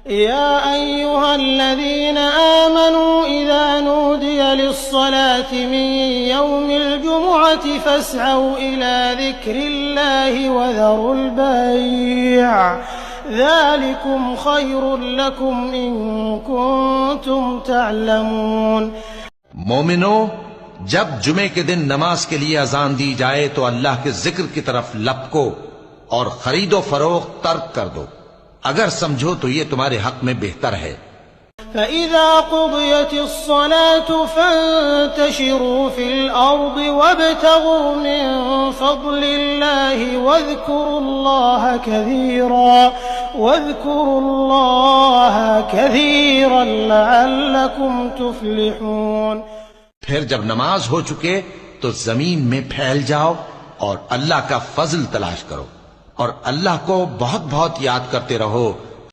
या अय्युहल्लज़ीना आमनू इज़ा नूदिया लिस्सलाति मिन यौमिल जुमुअति फस्अऊ इला ज़िक्रिल्लाहि वज़रुल बैअ ज़ालिकुम खैरुल लकुम इन कुंतुम तअलमून। मोमिनो, जब जुमे के दिन नमाज के लिए अजान दी जाए तो अल्लाह के जिक्र की तरफ लपको और खरीदो फरोख्त तर्क कर दो, अगर समझो तो ये तुम्हारे हक में बेहतर है। फ़इज़ा क़ुदियतिस्सलातु फ़ंतशिरू फ़िल अर्दि वब्तगू मिन फ़ज़लिल्लाहि वज़्कुरुल्लाह कसीरन लअल्लकुम तुफ़्लिहून। फिर जब नमाज हो चुके तो जमीन में फैल जाओ और अल्लाह का फजल तलाश करो और अल्लाह को बहुत बहुत याद करते रहो